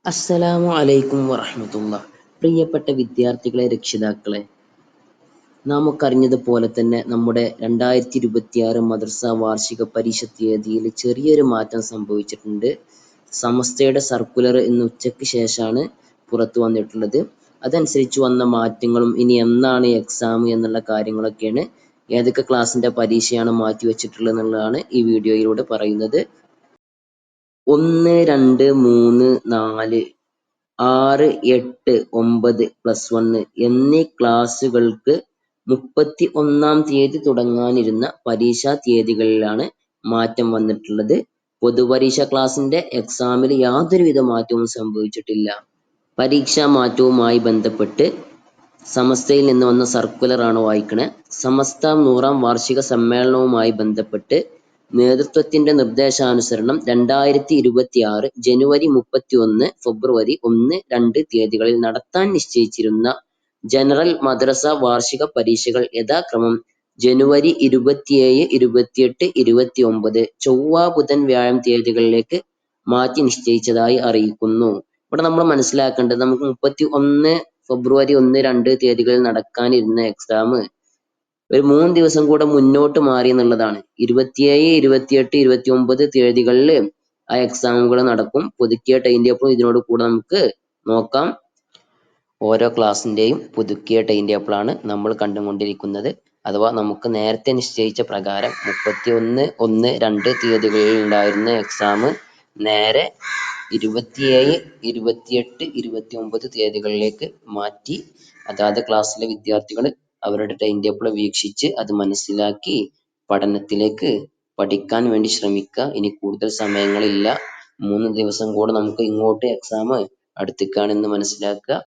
അസ്സലാമു അലൈക്കും വറഹ്മത്തുള്ളാ. പ്രിയപ്പെട്ട വിദ്യാർത്ഥികളെ, രക്ഷിതാക്കളെ, നമുക്കറിഞ്ഞതുപോലെ തന്നെ നമ്മുടെ 2026 മദ്രസ വാർഷിക പരീക്ഷ തീയതിയിൽ ചെറിയൊരു മാറ്റം സംഭവിച്ചിട്ടുണ്ട്. സമസ്തയുടെ സർക്കുലർ ഇന്ന് ഉച്ചയ്ക്ക് ശേഷമാണ് പുറത്തു വന്നിട്ടുള്ളത്. അതനുസരിച്ച് വന്ന മാറ്റങ്ങളും ഇനി എന്നാണ് എക്സാം എന്നുള്ള കാര്യങ്ങളൊക്കെയാണ്, ഏതൊക്കെ ക്ലാസ്സിന്റെ പരീക്ഷയാണ് മാറ്റിവെച്ചിട്ടുള്ളത് എന്നുള്ളതാണ് ഈ വീഡിയോയിലൂടെ പറയുന്നത്. 1, 2, 3, 4, 6, 8, 9 +1 എന്നീ ക്ലാസുകൾക്ക് 31-ാം തീയതി തുടങ്ങാനിരുന്ന പരീക്ഷാ തീയതികളിലാണ് മാറ്റം വന്നിട്ടുള്ളത്. പൊതുപരീക്ഷ ക്ലാസിന്റെ എക്സാമിൽ യാതൊരുവിധ മാറ്റവും സംഭവിച്ചിട്ടില്ല. പരീക്ഷാ മാറ്റവുമായി ബന്ധപ്പെട്ട് സമസ്തയിൽ നിന്ന് വന്ന സർക്കുലറാണ് വായിക്കണേ. സമസ്ത 100-ാം വാർഷിക സമ്മേളനവുമായി ബന്ധപ്പെട്ട് നേതൃത്വത്തിന്റെ നിർദ്ദേശാനുസരണം 2026 ജനുവരി 31, ഫെബ്രുവരി 1, 2 തീയതികളിൽ നടത്താൻ നിശ്ചയിച്ചിരുന്ന ജനറൽ മദ്രസ വാർഷിക പരീക്ഷകൾ യഥാക്രമം ജനുവരി 27, 28, 29 ചൊവ്വ, ബുധൻ, വ്യാഴം തീയതികളിലേക്ക് മാറ്റി നിശ്ചയിച്ചതായി അറിയിക്കുന്നു. ഇവിടെ നമ്മൾ മനസ്സിലാക്കേണ്ടത്, നമുക്ക് 31 ഫെബ്രുവരി 1, 2 തീയതികളിൽ നടക്കാനിരുന്ന എക്സാം ഒരു 3 ദിവസം കൂടെ മുന്നോട്ട് മാറി എന്നുള്ളതാണ്. 27, 28, 29 തീയതികളിൽ ആ എക്സാമുകൾ നടക്കും. പുതുക്കിയ ടൈം ടേബിളും ഇതിനോട് കൂടെ നമുക്ക് നോക്കാം. ഓരോ ക്ലാസ്സിന്റെയും പുതുക്കിയ ടൈം ടേബിളാണ് നമ്മൾ കണ്ടുകൊണ്ടിരിക്കുന്നത്. അഥവാ നമുക്ക് നേരത്തെ നിശ്ചയിച്ച പ്രകാരം 31, 1, 2 തീയതികളിൽ ഉണ്ടായിരുന്ന എക്സാം നേരെ 27, 28, 29 തീയതികളിലേക്ക് മാറ്റി. അതാത് ക്ലാസ്സിലെ വിദ്യാർത്ഥികൾ അവരുടെ ടൈം ടേബിൾ വീക്ഷിച്ച് അത് മനസ്സിലാക്കി പഠനത്തിലേക്ക് പഠിക്കാൻ വേണ്ടി ശ്രമിക്കുക. ഇനി കൂടുതൽ സമയങ്ങളില്ല, 3 ദിവസം കൂടെ നമുക്ക് ഇങ്ങോട്ട് എക്സാം അടുത്തേക്കാണെന്ന് മനസ്സിലാക്കുക.